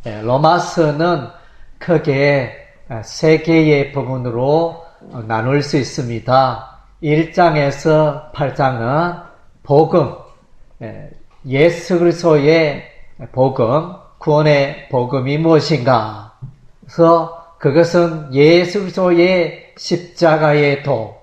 로마서는 크게 세 개의 부분으로 나눌 수 있습니다. 1장에서 8장은 복음, 예수 그리스도의 복음, 구원의 복음이 무엇인가? 그래서 그것은 예수 그리스도의 십자가의 도,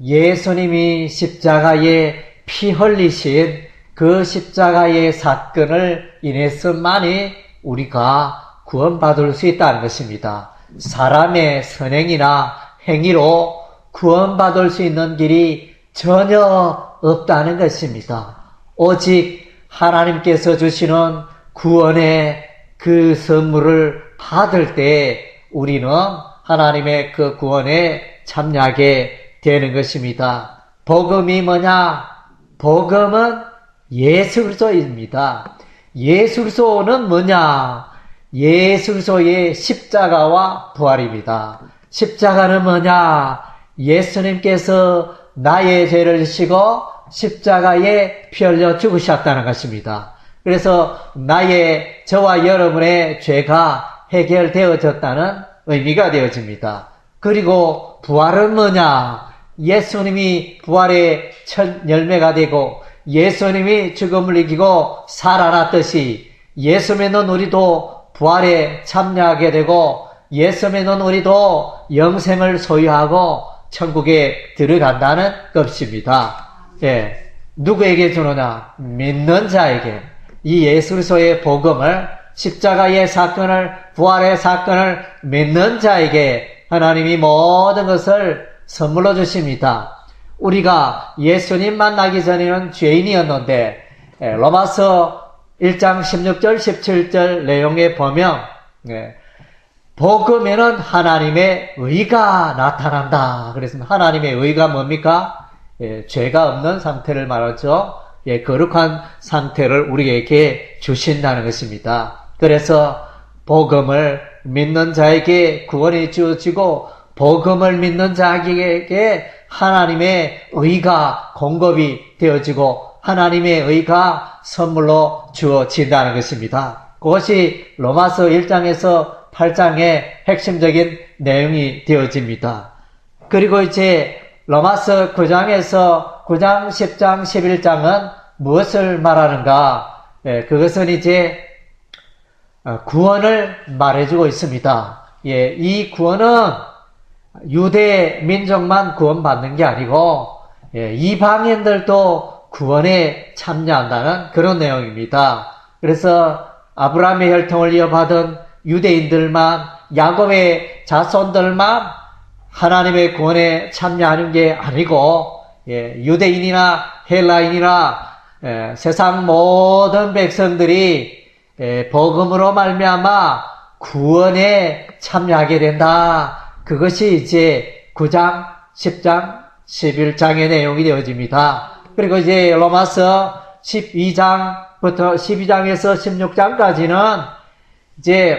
예수님이 십자가에 피 흘리신 그 십자가의 사건을 인해서만이 우리가 구원받을 수 있다는 것입니다. 사람의 선행이나 행위로 구원받을 수 있는 길이 전혀 없다는 것입니다. 오직 하나님께서 주시는 구원의 그 선물을 받을 때 우리는 하나님의 그 구원에 참여하게 되는 것입니다. 복음이 뭐냐? 복음은 예수 그리스도입니다. 예수 그리스도는 뭐냐? 예수 그리스도의 십자가와 부활입니다. 십자가는 뭐냐? 예수님께서 나의 죄를 지시고 십자가에 피 흘려 죽으셨다는 것입니다. 그래서 저와 여러분의 죄가 해결되어졌다는 의미가 되어집니다. 그리고 부활은 뭐냐? 예수님이 부활의 첫 열매가 되고 예수님이 죽음을 이기고 살아났듯이 예수 믿는 우리도 부활에 참여하게 되고 예수 믿는 우리도 영생을 소유하고 천국에 들어간다는 것입니다. 누구에게 주느냐? 믿는 자에게 이 예수 그리스도의 복음을, 십자가의 사건을, 부활의 사건을 믿는 자에게 하나님이 모든 것을 선물로 주십니다. 우리가 예수님 만나기 전에는 죄인이었는데 로마서 1장 16절 17절 내용에 보면 복음에는 하나님의 의가 나타난다. 그래서 하나님의 의가 뭡니까? 죄가 없는 상태를 말하죠. 거룩한 상태를 우리에게 주신다는 것입니다. 그래서 복음을 믿는 자에게 구원이 주어지고 복음을 믿는 자에게 하나님의 의가 공급이 되어지고 하나님의 의가 선물로 주어진다는 것입니다. 그것이 로마서 1장에서 8장의 핵심적인 내용이 되어집니다. 그리고 이제 로마서 9장에서 9장, 10장, 11장은 무엇을 말하는가? 그것은 이제 구원을 말해주고 있습니다. 이 구원은 유대 민족만 구원받는 게 아니고 이방인들도 구원에 참여한다는 그런 내용입니다. 그래서 아브라함의 혈통을 이어받은 유대인들만, 야곱의 자손들만 하나님의 구원에 참여하는 게 아니고 유대인이나 헬라인이나 세상 모든 백성들이 복음으로 말미암아 구원에 참여하게 된다. 그것이 이제 9장, 10장, 11장의 내용이 되어집니다. 그리고 이제 로마서 12장부터 12장에서 16장까지는 이제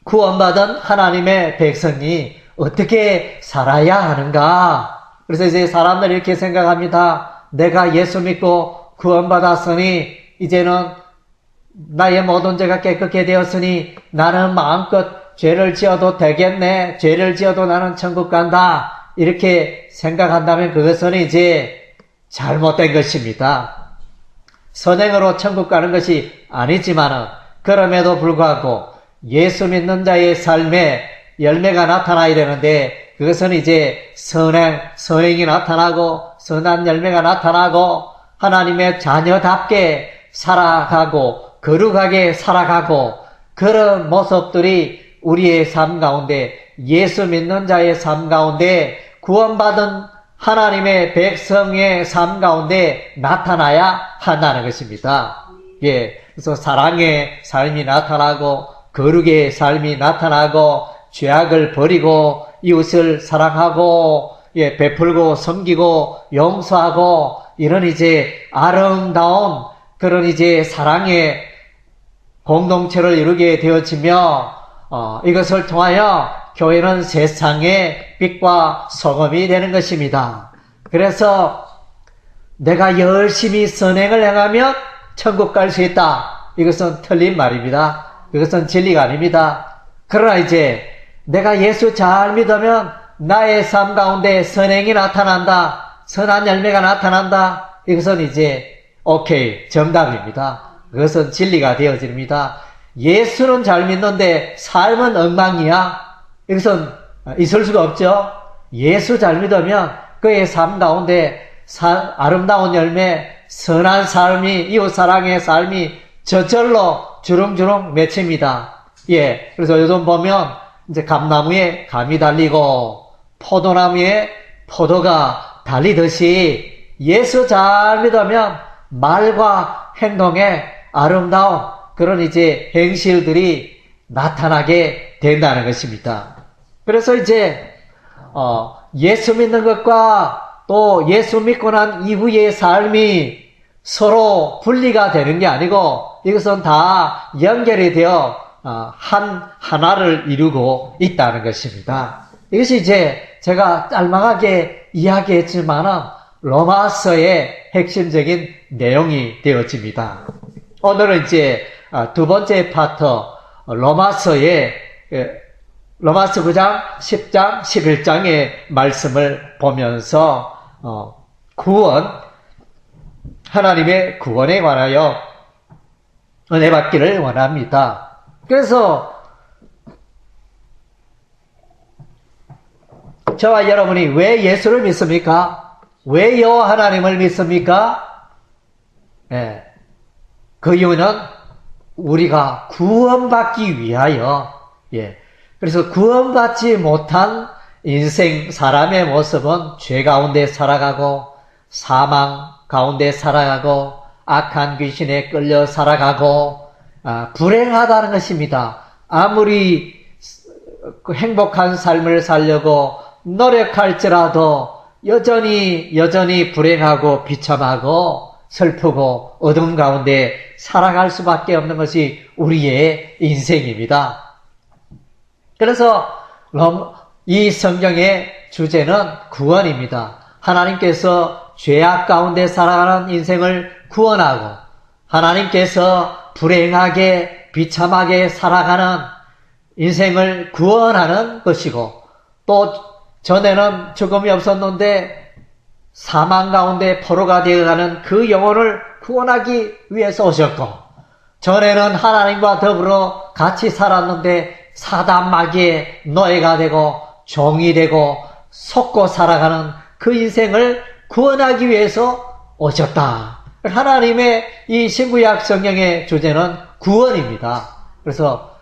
구원받은 하나님의 백성이 어떻게 살아야 하는가? 그래서 이제 사람들이 이렇게 생각합니다. 내가 예수 믿고 구원받았으니 이제는 나의 모든 죄가 깨끗게 되었으니 나는 마음껏 죄를 지어도 되겠네. 죄를 지어도 나는 천국 간다. 이렇게 생각한다면 그것은 이제 잘못된 것입니다. 선행으로 천국 가는 것이 아니지만은 그럼에도 불구하고 예수 믿는 자의 삶에 열매가 나타나야 되는데 그것은 이제 선행이 나타나고 선한 열매가 나타나고 하나님의 자녀답게 살아가고 거룩하게 살아가고 그런 모습들이 우리의 삶 가운데 예수 믿는 자의 삶 가운데 구원받은 하나님의 백성의 삶 가운데 나타나야 한다는 것입니다. 그래서 사랑의 삶이 나타나고 거룩의 삶이 나타나고 죄악을 버리고 이웃을 사랑하고 베풀고 섬기고 용서하고 이런 이제 아름다운 그런 이제 사랑의 공동체를 이루게 되어지며 이것을 통하여 교회는 세상의 빛과 소금이 되는 것입니다. 그래서 내가 열심히 선행을 행하면 천국 갈 수 있다. 이것은 틀린 말입니다. 그것은 진리가 아닙니다. 그러나 이제 내가 예수 잘 믿으면 나의 삶 가운데 선행이 나타난다. 선한 열매가 나타난다. 이것은 이제 오케이, 정답입니다. 그것은 진리가 되어집니다. 예수는 잘 믿는데 삶은 엉망이야. 이것은 있을 수가 없죠. 예수 잘 믿으면 그의 삶 가운데 아름다운 열매, 선한 삶이, 이웃사랑의 삶이 저절로 주렁주렁 맺힙니다. 예. 그래서 요즘 보면 이제 감나무에 감이 달리고 포도나무에 포도가 달리듯이 예수 잘 믿으면 말과 행동에 아름다운 그런 이제 행실들이 나타나게 된다는 것입니다. 그래서 이제 예수 믿는 것과 또 예수 믿고 난 이후의 삶이 서로 분리가 되는 게 아니고 이것은 다 연결이 되어 하나를 이루고 있다는 것입니다. 이것이 이제 제가 짤막하게 이야기했지만은 로마서의 핵심적인 내용이 되어집니다. 오늘은 이제 두 번째 파트 로마서 9장, 10장, 11장의 말씀을 보면서 하나님의 구원에 관하여 은혜 받기를 원합니다. 그래서 저와 여러분이 왜 예수를 믿습니까? 왜 여호와 하나님을 믿습니까? 네. 그 이유는 우리가 구원받기 위하여, 그래서 구원받지 못한 인생, 사람의 모습은 죄 가운데 살아가고, 사망 가운데 살아가고, 악한 귀신에 끌려 살아가고, 불행하다는 것입니다. 아무리 행복한 삶을 살려고 노력할지라도 여전히 불행하고 비참하고 슬프고 어둠 가운데 살아갈 수밖에 없는 것이 우리의 인생입니다. 그래서 이 성경의 주제는 구원입니다. 하나님께서 죄악 가운데 살아가는 인생을 구원하고 하나님께서 불행하게 비참하게 살아가는 인생을 구원하는 것이고 또 전에는 죽음이 없었는데 사망 가운데 포로가 되어가는 그 영혼을 구원하기 위해서 오셨고 전에는 하나님과 더불어 같이 살았는데 사단 마귀의 노예가 되고 종이 되고 속고 살아가는 그 인생을 구원하기 위해서 오셨다. 하나님의 이 신구약 성경의 주제는 구원입니다. 그래서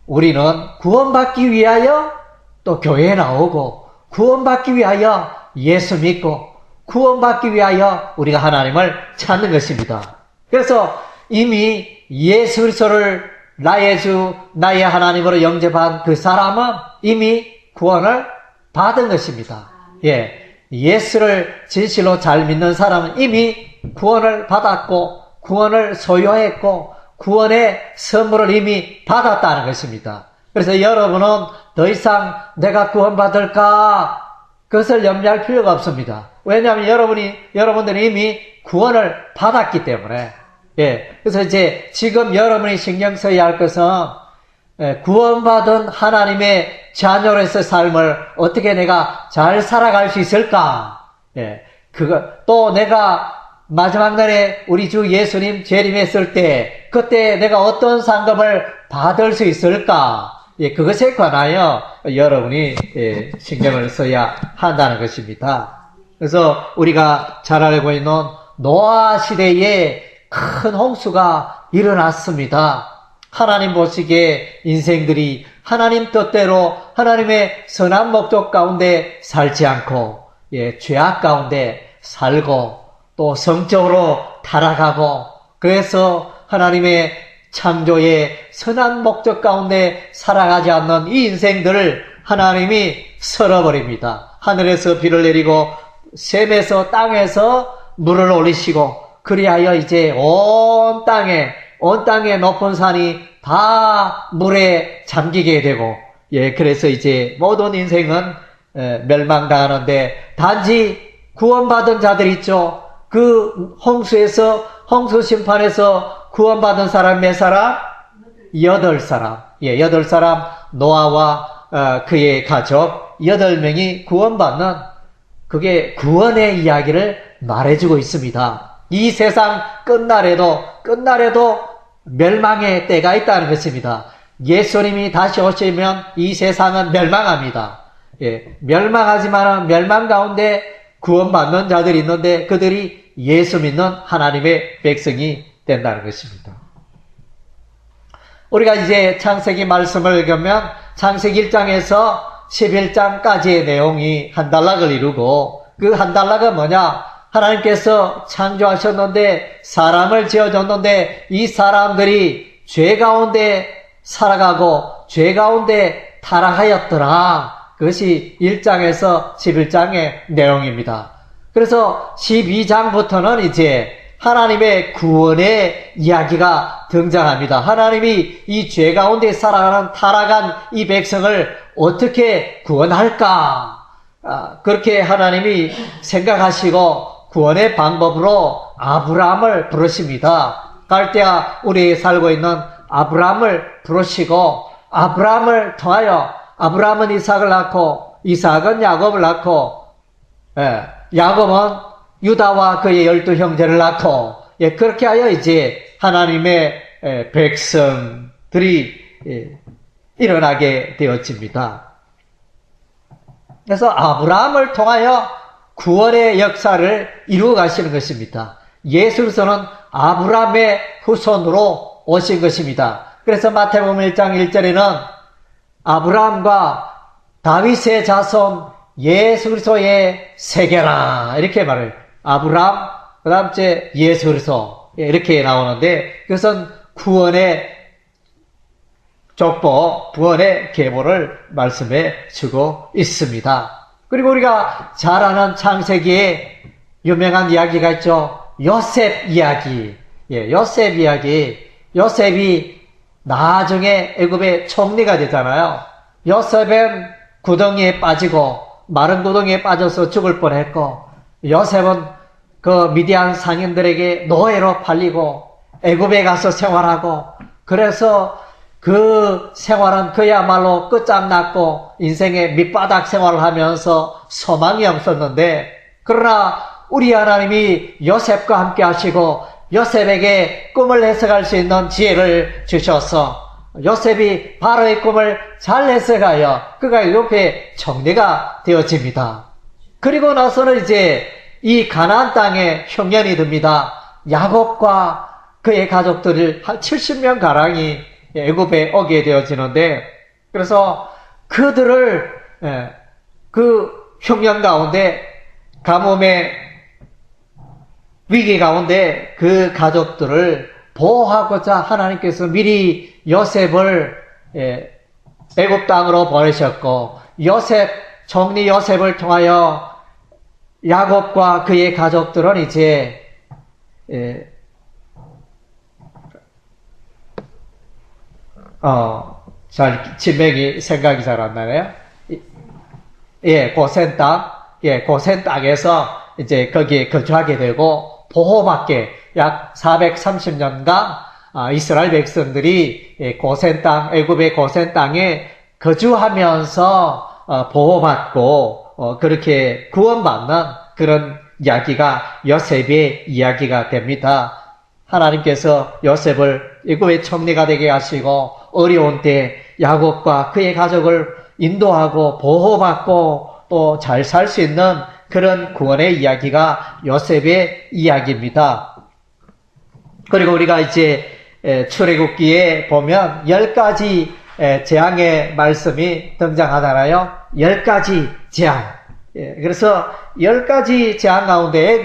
우리는 구원받기 위하여 또 교회에 나오고 구원받기 위하여 예수 믿고 구원받기 위하여 우리가 하나님을 찾는 것입니다. 그래서 이미 예수 그리스도를 나의 주 나의 하나님으로 영접한 그 사람은 이미 구원을 받은 것입니다. 예수를 진실로 잘 믿는 사람은 이미 구원을 받았고 구원을 소유했고 구원의 선물을 이미 받았다는 것입니다. 그래서 여러분은 더 이상 내가 구원받을까 그것을 염려할 필요가 없습니다. 왜냐하면 여러분들이 이미 구원을 받았기 때문에. 그래서 이제 지금 여러분이 신경 써야 할 것은 구원받은 하나님의 자녀로서의 삶을 어떻게 내가 잘 살아갈 수 있을까? 또 내가 마지막 날에 우리 주 예수님 재림했을 때 그때 내가 어떤 상급을 받을 수 있을까? 그것에 관하여 여러분이 신경을 써야 한다는 것입니다. 그래서 우리가 잘 알고 있는 노아 시대에 큰 홍수가 일어났습니다. 하나님 보시기에 인생들이 하나님 뜻대로 하나님의 선한 목적 가운데 살지 않고 죄악 가운데 살고 또 성적으로 타락하고 그래서 하나님의 창조의 선한 목적 가운데 살아가지 않는 이 인생들을 하나님이 썰어버립니다. 하늘에서 비를 내리고 샘에서 땅에서 물을 올리시고 그리하여 이제 온 땅에 높은 산이 다 물에 잠기게 되고 그래서 이제 모든 인생은 멸망당하는데 단지 구원받은 자들 있죠. 그 홍수 심판에서 구원받은 사람 몇 사람? 8사람, 8사람 노아와 그의 가족 8명이 구원받는 그게 구원의 이야기를 말해주고 있습니다. 이 세상 끝날에도 멸망의 때가 있다는 것입니다. 예수님이 다시 오시면 이 세상은 멸망합니다. 멸망하지만 멸망 가운데 구원받는 자들이 있는데 그들이 예수 믿는 하나님의 백성이 된다는 것입니다. 우리가 이제 창세기 말씀을 읽으면 창세기 1장에서 11장까지의 내용이 한 단락을 이루고 그 한 단락은 뭐냐? 하나님께서 창조하셨는데 사람을 지어줬는데 이 사람들이 죄 가운데 살아가고 죄 가운데 타락하였더라. 그것이 1장에서 11장의 내용입니다. 그래서 12장부터는 이제 하나님의 구원의 이야기가 등장합니다. 하나님이 이 죄 가운데 살아가는 타락한 이 백성을 어떻게 구원할까? 그렇게 하나님이 생각하시고 구원의 방법으로 아브라함을 부르십니다. 갈대아 우리에 살고 있는 아브라함을 부르시고 아브라함을 통하여 아브라함은 이삭을 낳고 이삭은 야곱을 낳고 야곱은 유다와 그의 12형제를 낳고 그렇게 하여 이제 하나님의 백성들이 일어나게 되어집니다. 그래서 아브라함을 통하여 구원의 역사를 이루어 가시는 것입니다. 예수께서는 아브라함의 후손으로 오신 것입니다. 그래서 마태복음 1장 1절에는 아브라함과 다윗의 자손 예수 그리스도의 세계라 이렇게 말을 아브라함 그 다음 째 예수 그리스도 이렇게 나오는데 그것은 구원의 족보, 구원의 계보를 말씀해 주고 있습니다. 그리고 우리가 잘 아는 창세기에 유명한 이야기가 있죠. 요셉 이야기. 요셉 이야기. 요셉이 나중에 애굽의 총리가 되잖아요. 요셉은 구덩이에 빠지고 마른 구덩이에 빠져서 죽을 뻔했고 요셉은 그 미디안 상인들에게 노예로 팔리고 애굽에 가서 생활하고 그래서 그 생활은 그야말로 끝장났고 인생의 밑바닥 생활을 하면서 소망이 없었는데 그러나 우리 하나님이 요셉과 함께 하시고 요셉에게 꿈을 해석할 수 있는 지혜를 주셔서 요셉이 바로의 꿈을 잘 해석하여 그가 옆에 총리가 되어집니다. 그리고 나서는 이제 이 가나안 땅에 흉년이 듭니다. 야곱과 그의 가족들을 한 70명 가량이 애굽에 오게 되어지는데 그래서 그들을 그 흉년 가운데 가뭄의 위기 가운데 그 가족들을 보호하고자 하나님께서 미리 요셉을 애굽 땅으로 보내셨고 총리 요셉을 통하여 야곱과 그의 가족들은 이제 진맥이 생각이 잘 안 나네요. 고센 땅, 고센 땅에서 이제 거기에 거주하게 되고 보호받게 약 430년간 이스라엘 백성들이 고센 땅, 애굽의 고센 땅에 거주하면서 보호받고 그렇게 구원받는 그런 이야기가 요셉의 이야기가 됩니다. 하나님께서 요셉을 애굽의 총리가 되게 하시고 어려운 때 야곱과 그의 가족을 인도하고 보호받고 또 잘 살 수 있는 그런 구원의 이야기가 요셉의 이야기입니다. 그리고 우리가 이제 출애굽기에 보면 10가지 재앙의 말씀이 등장하잖아요. 10가지 재앙. 그래서 10가지 재앙 가운데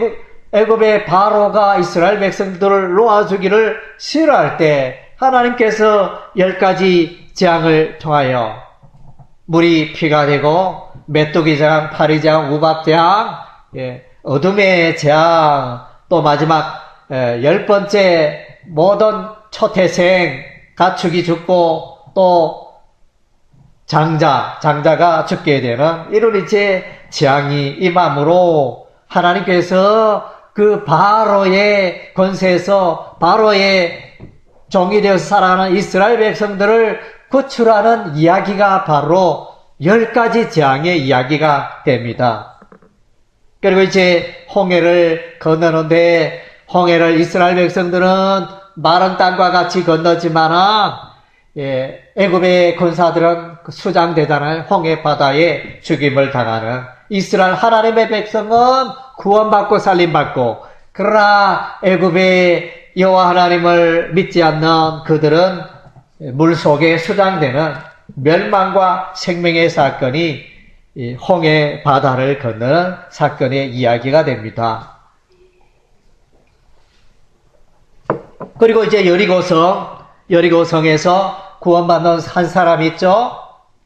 애굽의 바로가 이스라엘 백성들을 놓아주기를 싫어할 때 하나님께서 10가지 재앙을 통하여 물이 피가 되고 메뚜기 재앙, 파리 재앙, 우박 재앙, 어둠의 재앙, 또 마지막 10번째 모든 초태생 가축이 죽고 또 장자가 죽게 되는 이런 이제 재앙이 임함으로 하나님께서 그 바로의 권세에서 바로의 종이 되어서 살아가는 이스라엘 백성들을 구출하는 이야기가 바로 10가지 재앙의 이야기가 됩니다. 그리고 이제 홍해를 건너는데, 홍해를 이스라엘 백성들은 마른 땅과 같이 건너지만은, 애굽의 군사들은 수장되잖아요. 홍해 바다에 죽임을 당하는 이스라엘 하나님의 백성은 구원받고 살림받고, 그러나 애굽의 여호와 하나님을 믿지 않는 그들은 물속에 수장되는 멸망과 생명의 사건이 홍해 바다를 건너는 사건의 이야기가 됩니다. 그리고 이제 여리고성에서 구원받는 한 사람 있죠?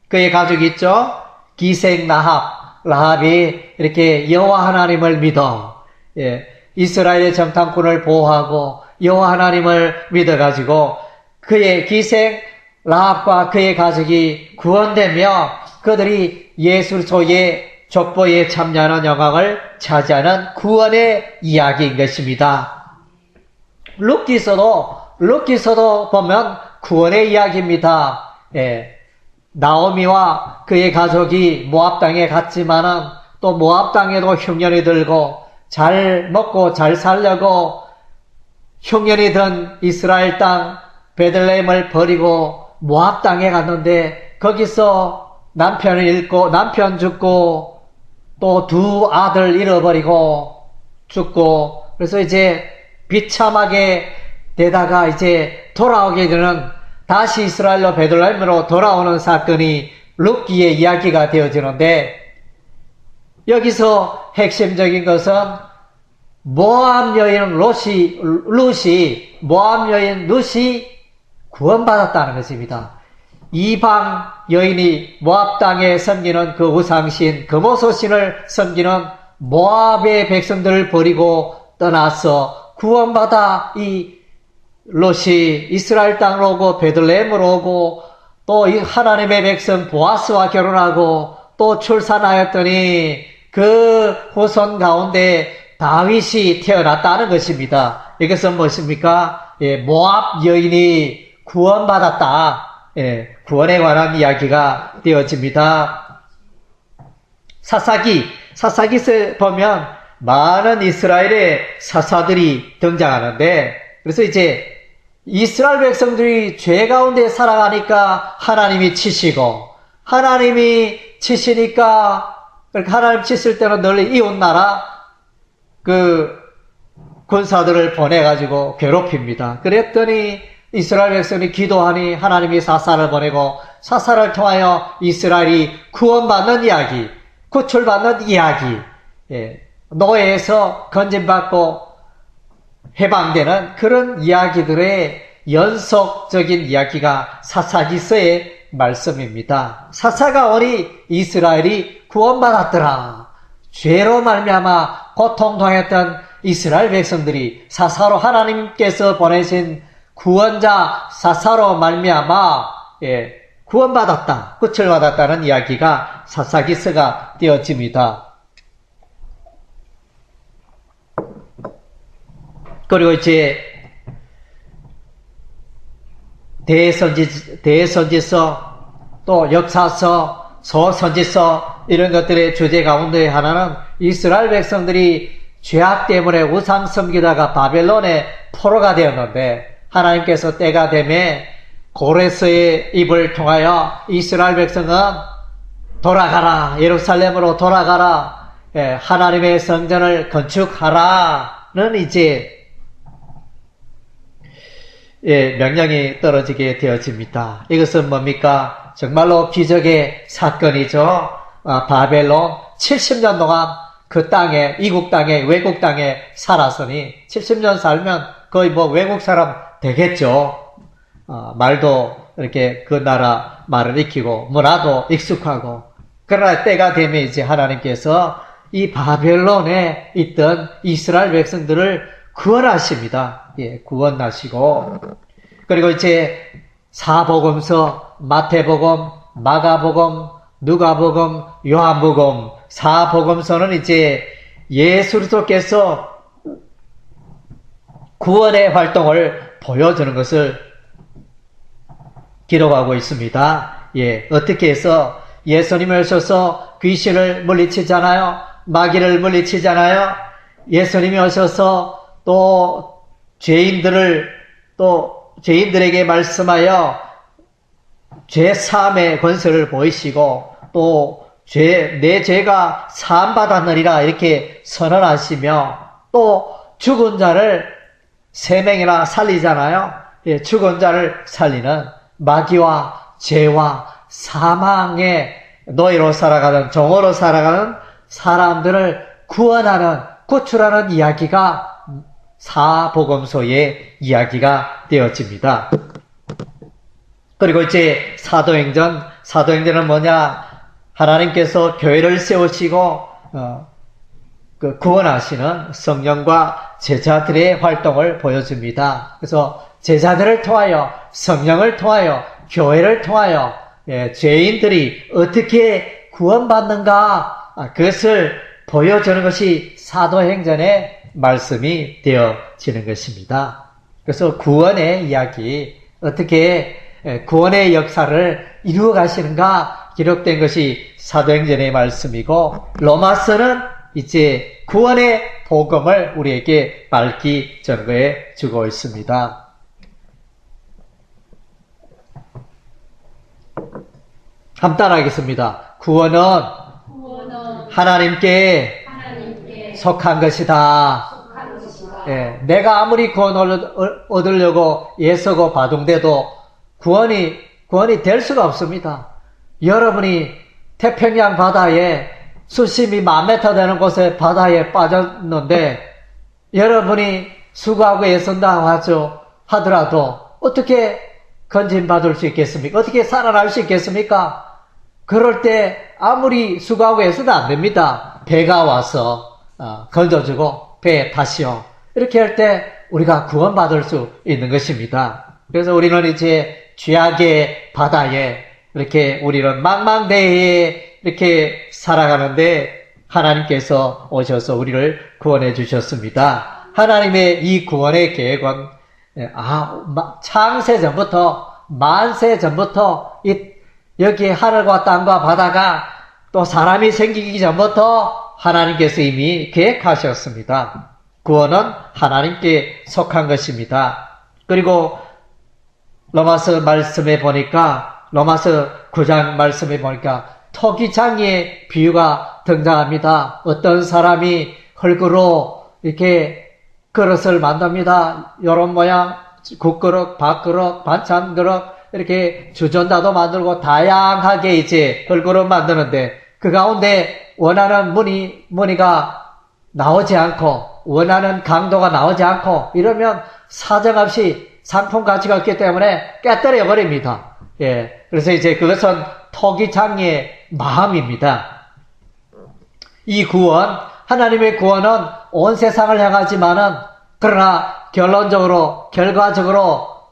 그의 가족이 있죠? 기생 라합이 이렇게 여호와 하나님을 믿어, 이스라엘의 정탐꾼을 보호하고 여호와 하나님을 믿어가지고 그의 기생 라합과 그의 가족이 구원되며 그들이 예수 그리스도의 족보에 참여하는 영광을 차지하는 구원의 이야기인 것입니다. 룻기서도 보면 구원의 이야기입니다. 나오미와 그의 가족이 모압 땅에 갔지만은 또 모압 땅에도 흉년이 들고 잘 먹고 잘 살려고 흉년이 든 이스라엘 땅 베들레헴을 버리고 모압 땅에 갔는데 거기서 남편 죽고 또 두 아들 잃어버리고 죽고, 그래서 이제 비참하게 되다가 이제 돌아오게 되는, 다시 이스라엘로 베들레헴으로 돌아오는 사건이 룻기의 이야기가 되어지는데, 여기서 핵심적인 것은 모압 여인 룻이 구원받았다는 것입니다. 이방 여인이 모압 땅에 섬기는 그 우상신 금오소신을 섬기는 모압의 백성들을 버리고 떠나서 구원받아 이 롯이 이스라엘 땅으로 오고 베들레헴으로 오고 또 이 하나님의 백성 보아스와 결혼하고 또 출산하였더니 그 후손 가운데 다윗이 태어났다는 것입니다. 이것은 무엇입니까? 모압 여인이 구원받았다. 구원에 관한 이야기가 되어집니다. 사사기에 보면 많은 이스라엘의 사사들이 등장하는데, 그래서 이제 이스라엘 백성들이 죄 가운데 살아가니까 하나님이 치시고, 하나님이 치시니까, 하나님 치실 때는 널리 이웃나라 그 군사들을 보내가지고 괴롭힙니다. 그랬더니 이스라엘 백성이 기도하니 하나님이 사사를 보내고, 사사를 통하여 이스라엘이 구원받는 이야기, 구출받는 이야기, 노예에서 건진받고 해방되는 그런 이야기들의 연속적인 이야기가 사사기서의 말씀입니다. 사사가 오니 이스라엘이 구원받았더라. 죄로 말미암아 고통당했던 이스라엘 백성들이 사사로 하나님께서 보내신 구원자 사사로 말미암아 구원받았다, 구출받았다는 이야기가 사사기서가 되어집니다. 그리고 이제 대선지서, 또 역사서, 소선지서, 이런 것들의 주제 가운데 하나는 이스라엘 백성들이 죄악 때문에 우상 섬기다가 바벨론의 포로가 되었는데, 하나님께서 때가 되매 고레스의 입을 통하여 이스라엘 백성은 돌아가라, 예루살렘으로 돌아가라, 하나님의 성전을 건축하라는 이제 명령이 떨어지게 되어집니다. 이것은 뭡니까? 정말로 기적의 사건이죠. 바벨론 70년 동안 그 땅에, 이국 땅에, 외국 땅에 살았으니 70년 살면 거의 뭐 외국 사람 되겠죠. 말도 이렇게 그 나라 말을 익히고 문화도 익숙하고. 그러나 때가 되면 이제 하나님께서 이 바벨론에 있던 이스라엘 백성들을 구원하십니다. 구원하시고, 그리고 이제 사복음서, 마태복음, 마가복음, 누가복음, 요한복음, 사복음서는 이제 예수 그리스도께서 구원의 활동을 보여주는 것을 기록하고 있습니다. 예, 어떻게 해서 예수님이 오셔서 귀신을 물리치잖아요. 마귀를 물리치잖아요. 예수님이 오셔서 또 죄인들에게 말씀하여 죄 사함의 권세를 보이시고 또 내 죄가 사함 받았느니라 이렇게 선언하시며 또 죽은 자를 3명이나 살리잖아요. 예, 죽은 자를 살리는 마귀와 죄와 사망의 노예로 살아가는 종으로 살아가는 사람들을 구원하는 구출하는 이야기가 사복음서의 이야기가 되어집니다. 그리고 이제 사도행전은 뭐냐? 하나님께서 교회를 세우시고 구원하시는 성령과 제자들의 활동을 보여줍니다. 그래서 제자들을 통하여 성령을 통하여 교회를 통하여 죄인들이 어떻게 구원받는가 그것을 보여주는 것이 사도행전의 말씀이 되어지는 것입니다. 그래서 구원의 이야기, 어떻게 구원의 역사를 이루어 가시는가 기록된 것이 사도행전의 말씀이고, 로마서는 이제 구원의 복음을 우리에게 밝히 전거해 주고 있습니다. 한번 따라하겠습니다. 구원은 하나님께 속한 것이다. 예, 내가 아무리 구원을 얻으려고 애쓰고 바둥대도 구원이 될 수가 없습니다. 여러분이 태평양 바다에 수심이 10,000m 되는 곳에 바다에 빠졌는데 여러분이 수고하고 애쓴다 하더라도 어떻게 건진받을 수 있겠습니까? 어떻게 살아날 수 있겠습니까? 그럴 때 아무리 수고하고 애써도 안 됩니다. 배가 와서 건져주고 배에 타시오. 이렇게 할 때 우리가 구원받을 수 있는 것입니다. 그래서 우리는 이제 죄악의 바다에 이렇게 우리는 망망대해에 이렇게 살아가는데 하나님께서 오셔서 우리를 구원해 주셨습니다. 하나님의 이 구원의 계획은 창세 전부터 만세 전부터 여기 하늘과 땅과 바다가 또 사람이 생기기 전부터 하나님께서 이미 계획하셨습니다. 구원은 하나님께 속한 것입니다. 그리고 로마서 말씀에 보니까 로마서 9장 말씀에 보니까 토기장이의 비유가 등장합니다. 어떤 사람이 흙으로 이렇게 그릇을 만듭니다. 이런 모양, 국그릇, 밥그릇, 반찬 그릇, 이렇게 주전자도 만들고 다양하게 이제 흙으로 만드는데 그 가운데 원하는 무늬가 나오지 않고 원하는 강도가 나오지 않고 이러면 사정없이 상품 가치가 없기 때문에 깨뜨려 버립니다. 예. 그래서 이제 그것은 토기장의 마음입니다. 이 구원, 하나님의 구원은 온 세상을 향하지만은 그러나 결과적으로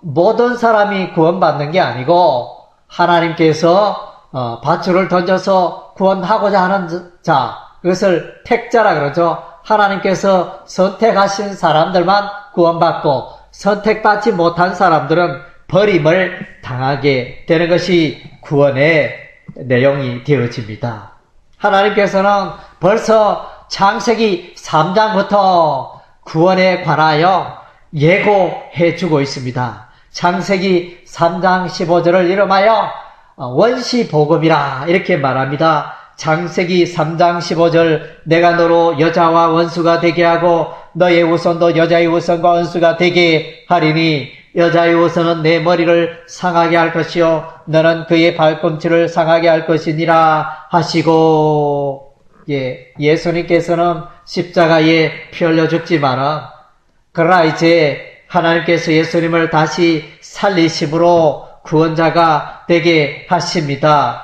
모든 사람이 구원받는 게 아니고 하나님께서 밧줄을 던져서 구원하고자 하는 자, 그것을 택자라 그러죠. 하나님께서 선택하신 사람들만 구원받고 선택받지 못한 사람들은 버림을 당하게 되는 것이 구원의 내용이 되어집니다. 하나님께서는 벌써 창세기 3장부터 구원에 관하여 예고해 주고 있습니다. 창세기 3장 15절을 이름하여 원시복음이라 이렇게 말합니다. 창세기 3장 15절 내가 너로 여자와 원수가 되게 하고 너의 후손도 여자의 후손과 원수가 되게 하리니 여자의 후손은 내 머리를 상하게 할 것이요 너는 그의 발꿈치를 상하게 할 것이니라 하시고 예수님께서는 십자가에 피 흘려 죽지만은 그러나 이제 하나님께서 예수님을 다시 살리심으로 구원자가 되게 하십니다.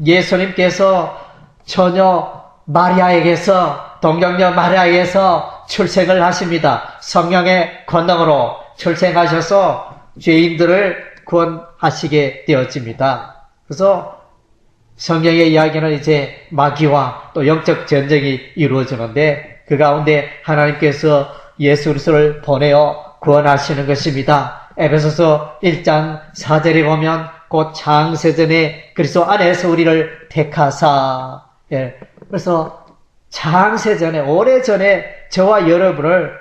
예수님께서 처녀 마리아에게서 동정녀 마리아에게서 출생을 하십니다. 성령의 권능으로 출생하셔서 죄인들을 구원하시게 되어집니다. 그래서 성경의 이야기는 이제 마귀와 또 영적 전쟁이 이루어지는데 그 가운데 하나님께서 예수 그리스도를 보내어 구원하시는 것입니다. 에베소서 1장 4절에 보면 곧 창세전에 그리스도 안에서 우리를 택하사. 예. 그래서 창세전에 오래전에 저와 여러분을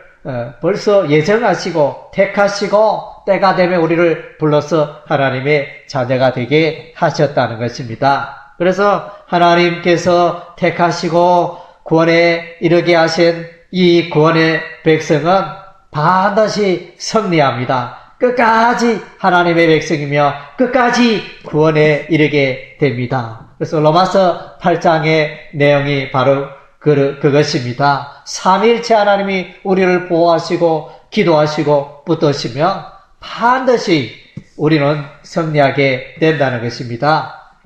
벌써 예정하시고 택하시고 때가 되면 우리를 불러서 하나님의 자녀가 되게 하셨다는 것입니다. 그래서 하나님께서 택하시고 구원에 이르게 하신 이 구원의 백성은 반드시 승리합니다. 끝까지 하나님의 백성이며 끝까지 구원에 이르게 됩니다. 그래서 로마서 8장의 내용이 바로 그것입니다. 삼위일체 하나님이 우리를 보호하시고 기도하시고 붙드시면 반드시 우리는 승리하게 된다는 것입니다.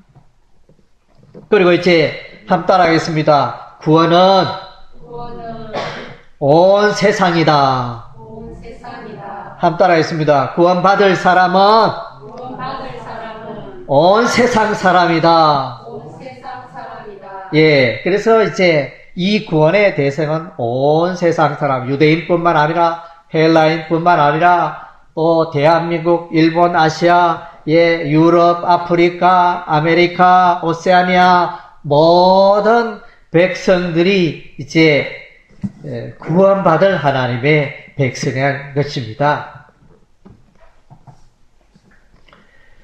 그리고 이제 한번 따라하겠습니다. 구원은 온 세상이다. 한번 따라하겠습니다. 구원받을 사람은 온 세상 사람이다. 예, 그래서 이제 이 구원의 대상은 온 세상 사람, 유대인뿐만 아니라 헬라인뿐만 아니라 또 대한민국, 일본, 아시아, 예, 유럽, 아프리카, 아메리카, 오세아니아 모든 백성들이 이제 구원받을 하나님의 백성인 것입니다.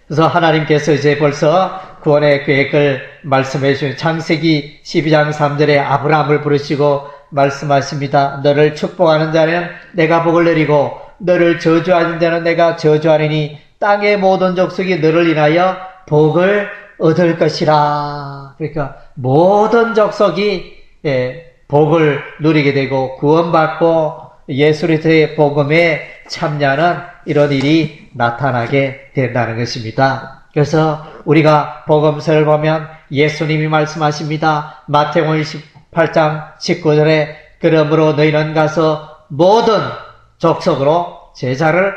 그래서 하나님께서 이제 벌써 구원의 계획을 말씀해 주신 창세기 12장 3절에 아브라함을 부르시고 말씀하십니다. 너를 축복하는 자는 내가 복을 내리고 너를 저주하는 자는 내가 저주하리니 땅의 모든 족속이 너를 인하여 복을 얻을 것이라. 그러니까 모든 족속이 복을 누리게 되고 구원받고 예수 그리스도의 복음에 참여하는 이런 일이 나타나게 된다는 것입니다. 그래서 우리가 복음서를 보면 예수님이 말씀하십니다. 마태복음 28장 19절에 그러므로 너희는 가서 모든 족속으로 제자를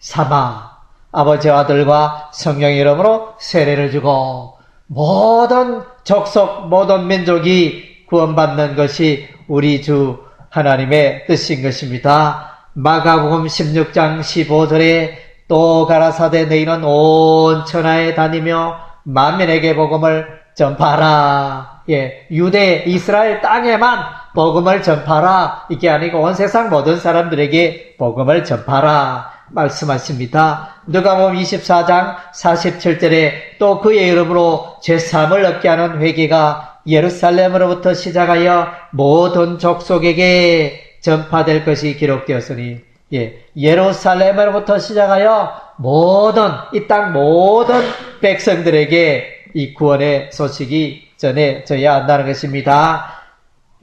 삼아 아버지와 아들과 성령의 이름으로 세례를 주고 모든 족속 모든 민족이 구원받는 것이 우리 주 하나님의 뜻인 것입니다. 마가복음 16장 15절에 또 가라사대 너희는 온 천하에 다니며 만민에게 복음을 전파하라. 예, 유대 이스라엘 땅에만 복음을 전파하라. 이게 아니고 온 세상 모든 사람들에게 복음을 전파하라 말씀하십니다. 누가복음 24장 47절에 또 그의 이름으로 죄사함을 얻게 하는 회개가 예루살렘으로부터 시작하여 모든 족속에게 전파될 것이 기록되었으니 예, 예루살렘으로부터 시작하여 모든 이 땅 모든 백성들에게 이 구원의 소식이 전해져야 한다는 것입니다.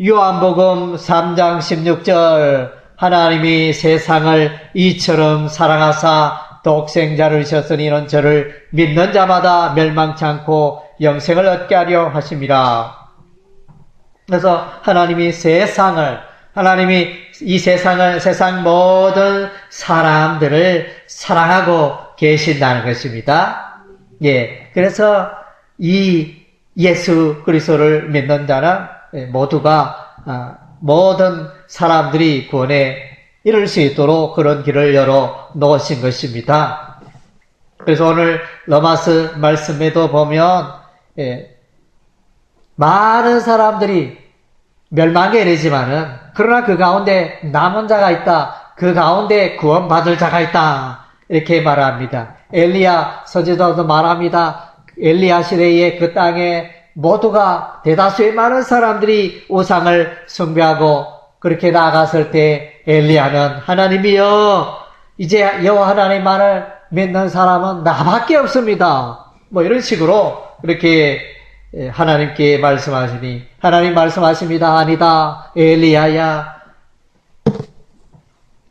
요한복음 3장 16절 하나님이 세상을 이처럼 사랑하사 독생자를 주셨으니 이는 저를 믿는 자마다 멸망치 않고 영생을 얻게 하려 하심이라. 그래서 하나님이 이 세상을 세상 모든 사람들을 사랑하고 계신다는 것입니다. 예, 그래서 이 예수 그리스도를 믿는 자는 모두가 모든 사람들이 구원에 이룰 수 있도록 그런 길을 열어 놓으신 것입니다. 그래서 오늘 로마서 말씀에도 보면 많은 사람들이 멸망에 이르지만은 그러나 그 가운데 남은 자가 있다. 그 가운데 구원받을 자가 있다. 이렇게 말합니다. 엘리야 서지자도 말합니다. 엘리야 시대에 그 땅에 모두가 대다수의 많은 사람들이 우상을 숭배하고 그렇게 나아갔을 때 엘리야는 하나님이여 이제 여호와 하나님만을 믿는 사람은 나밖에 없습니다. 뭐 이런 식으로 그렇게 하나님께 말씀하시니 하나님 말씀하십니다. 아니다 엘리야야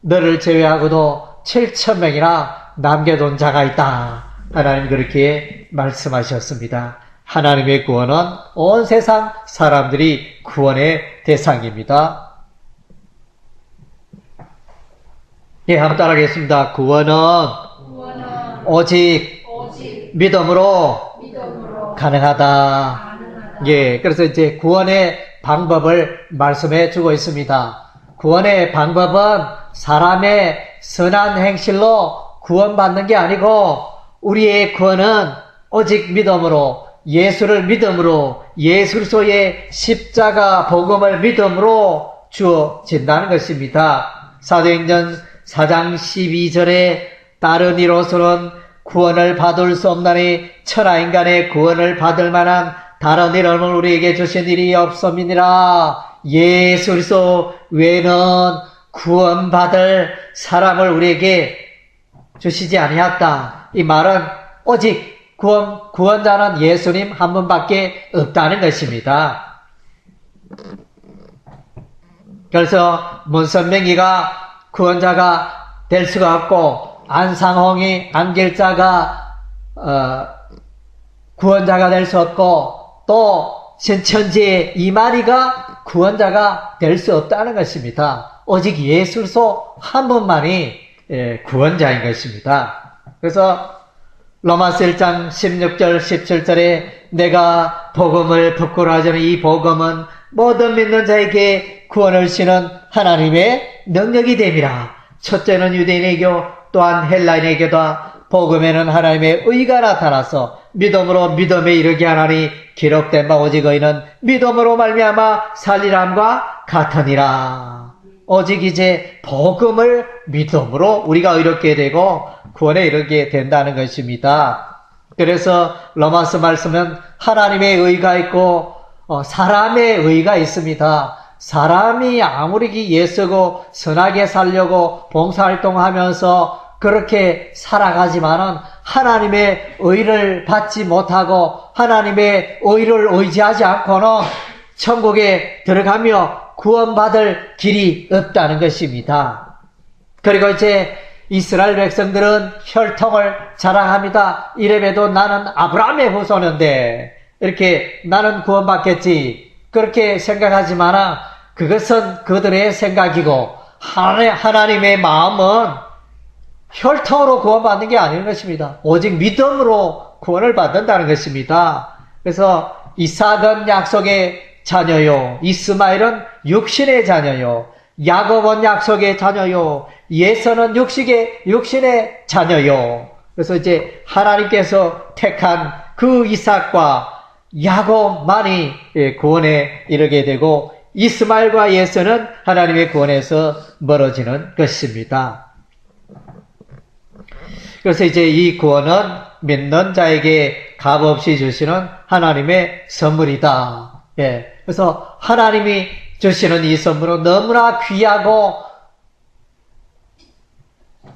너를 제외하고도 7,000명이나 남겨둔 자가 있다. 하나님 그렇게 말씀하셨습니다. 하나님의 구원은 온 세상 사람들이 구원의 대상입니다. 예, 한번 따라하겠습니다. 구원은 오직 믿음으로 가능하다. 예, 그래서 이제 구원의 방법을 말씀해 주고 있습니다. 구원의 방법은 사람의 선한 행실로 구원받는 게 아니고 우리의 구원은 오직 믿음으로, 예수를 믿음으로, 예수 그리스도의 십자가 복음을 믿음으로 주어진다는 것입니다. 사도행전 4장 12절에 다른 이로서는 구원을 받을 수 없나니 천하인간의 구원을 받을 만한 다른 이름을 우리에게 주신 일이 없음이니라. 예수 그리스도 외에는 구원받을 사람을 우리에게 주시지 아니었다. 이 말은 오직 구원자는 예수님 한 분밖에 없다는 것입니다. 그래서 문선명이가 구원자가 될 수가 없고 안상홍이 안길자가 구원자가 될 수 없고 또 신천지의 이만희가 구원자가 될 수 없다는 것입니다. 오직 예수 그리스도 한 분만이 구원자인 것입니다. 그래서 로마서 1장 16절 17절에 내가 복음을 부끄러워하지 않는 이 복음은 모든 믿는 자에게 구원을 주시는 하나님의 능력이 됨이라. 첫째는 유대인에게 또한 헬라인에게다. 복음에는 하나님의 의가 나타나서 믿음으로 믿음에 이르게 하나니 기록된 바 오직 의는 믿음으로 말미암아 살리람과 같으니라. 오직 이제 복음을 믿음으로 우리가 의롭게 되고 구원에 이르게 된다는 것입니다. 그래서 로마서 말씀은 하나님의 의가 있고 사람의 의가 있습니다. 사람이 아무리 예수고 선하게 살려고 봉사활동하면서 그렇게 살아가지만은 하나님의 의를 받지 못하고 하나님의 의를 의지하지 않고는 천국에 들어가며 구원받을 길이 없다는 것입니다. 그리고 이제 이스라엘 백성들은 혈통을 자랑합니다. 이래봬도 나는 아브라함의 후손인데 이렇게 나는 구원받겠지 그렇게 생각하지만 그것은 그들의 생각이고 하나님의 마음은 혈통으로 구원받는 게 아닌 것입니다. 오직 믿음으로 구원을 받는다는 것입니다. 그래서 이삭은 약속의 자녀요, 이스마엘은 육신의 자녀요, 야곱은 약속의 자녀요, 예서는 육신의 자녀요. 그래서 이제 하나님께서 택한 그 이삭과 야곱만이 구원에 이르게 되고 이스마엘과 예서는 하나님의 구원에서 멀어지는 것입니다. 그래서 이제 이 구원은 믿는 자에게 값없이 주시는 하나님의 선물이다. 예. 그래서 하나님이 주시는 이 선물은 너무나 귀하고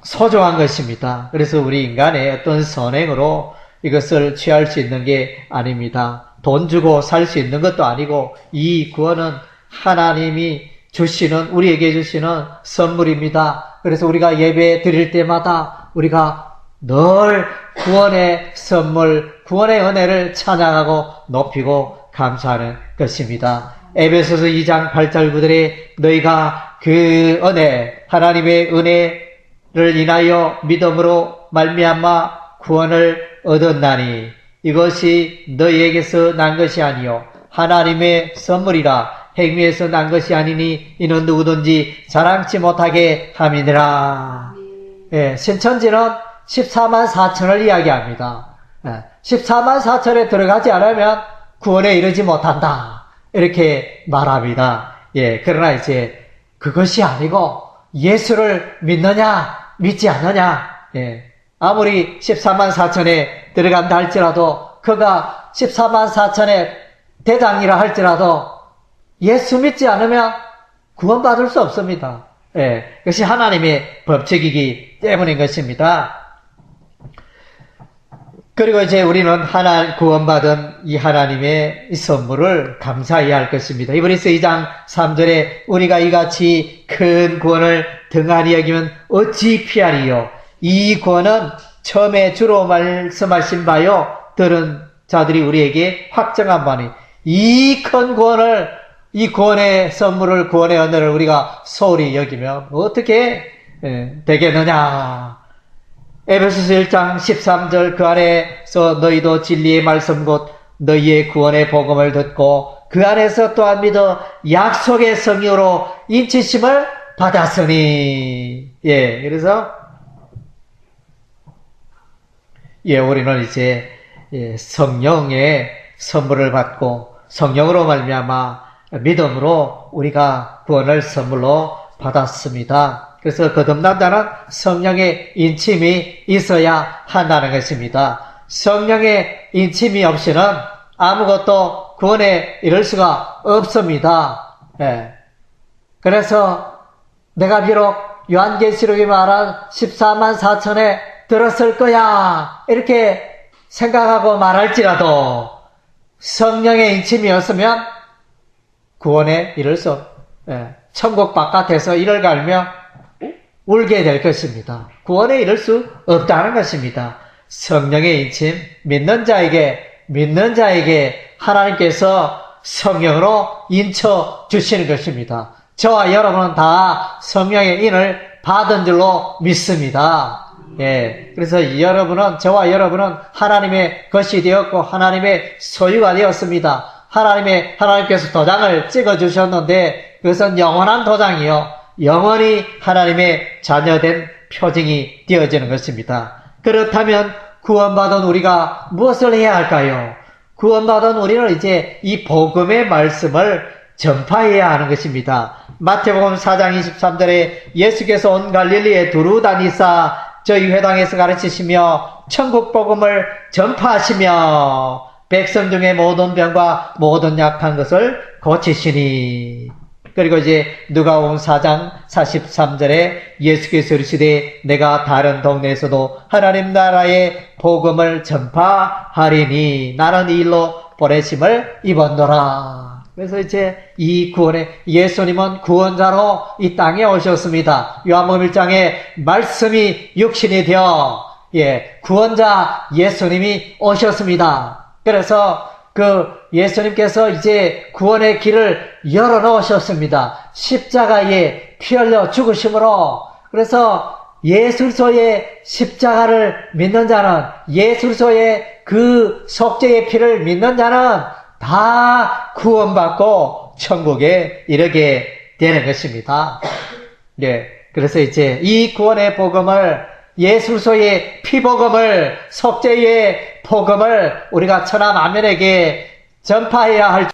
소중한 것입니다. 그래서 우리 인간의 어떤 선행으로 이것을 취할 수 있는 게 아닙니다. 돈 주고 살 수 있는 것도 아니고 이 구원은 하나님이 주시는, 우리에게 주시는 선물입니다. 그래서 우리가 예배 드릴 때마다 우리가 늘 구원의 선물, 구원의 은혜를 찬양하고 높이고 감사하는 것입니다. 에베소서 2장 8절 9절에 너희가 그 은혜, 하나님의 은혜를 인하여 믿음으로 말미암아 구원을 얻었나니 이것이 너희에게서 난 것이 아니요 하나님의 선물이라. 행위에서 난 것이 아니니 이는 누구든지 자랑치 못하게 함이니라. 예, 신천지는 14만 4천을 이야기합니다. 14만 4천에 들어가지 않으면 구원에 이르지 못한다. 이렇게 말합니다. 예, 그러나 이제 그것이 아니고 예수를 믿느냐, 믿지 않느냐. 예, 아무리 14만 4천에 들어간다 할지라도 그가 14만 4천의 대장이라 할지라도 예수 믿지 않으면 구원받을 수 없습니다. 예, 그것이 하나님의 법칙이기 때문인 것입니다. 그리고 이제 우리는 구원받은 이 하나님의 이 선물을 감사해야 할 것입니다. 이브리서 2장 3절에 우리가 이같이 큰 구원을 등한히 여기면 어찌 피하리요. 이 구원은 처음에 주로 말씀하신 바요. 들은 자들이 우리에게 확정한 바니 이 큰 구원을, 이 구원의 선물을, 구원의 은혜를 우리가 소홀히 여기면 어떻게 되겠느냐. 에베소서 1장 13절 그 안에서 너희도 진리의 말씀 곧 너희의 구원의 복음을 듣고 그 안에서 또한 믿어 약속의 성령으로 인치심을 받았으니. 예, 그래서 우리는 이제 성령의 선물을 받고 성령으로 말미암아 믿음으로 우리가 구원을 선물로 받았습니다. 그래서 거듭난 자는 성령의 인침이 있어야 한다는 것입니다. 성령의 인침이 없이는 아무것도 구원에 이를 수가 없습니다. 그래서 내가 비록 요한계시록이 말한 14만 4천에 들었을 거야 이렇게 생각하고 말할지라도 성령의 인침이 없으면 구원에 이를 수 천국 바깥에서 이를 갈며 울게 될 것입니다. 구원에 이를 수 없다는 것입니다. 성령의 인침, 믿는 자에게 하나님께서 성령으로 인쳐 주시는 것입니다. 저와 여러분은 다 성령의 인을 받은 줄로 믿습니다. 그래서 저와 여러분은 하나님의 것이 되었고 하나님의 소유가 되었습니다. 하나님께서 도장을 찍어 주셨는데 그것은 영원한 도장이요. 영원히 하나님의 자녀된 표징이 되어지는 것입니다. 그렇다면 구원받은 우리가 무엇을 해야 할까요? 구원받은 우리는 이제 이 복음의 말씀을 전파해야 하는 것입니다. 마태복음 4장 23절에 예수께서 온 갈릴리에 두루 다니사 저희 회당에서 가르치시며 천국 복음을 전파하시며 백성 중에 모든 병과 모든 약한 것을 고치시니. 그리고 이제 누가복음 4장 43절에 예수께서 이르시되 내가 다른 동네에서도 하나님 나라의 복음을 전파하리니 나는 이 일로 보내심을 입었노라. 그래서 이제 이 구원에 예수님은 구원자로 이 땅에 오셨습니다. 요한복음 1장에 말씀이 육신이 되어 구원자 예수님이 오셨습니다. 그래서 예수님께서 이제 구원의 길을 열어놓으셨습니다. 십자가에 피 흘려 죽으심으로. 그래서 예술소의 십자가를 믿는 자는, 예술소의 그 속죄의 피를 믿는 자는 다 구원받고 천국에 이르게 되는 것입니다. 그래서 이제 이 구원의 복음을, 예술소의 피복음을, 속죄의 복음을 우리가 천하 만민에게 전파해야 할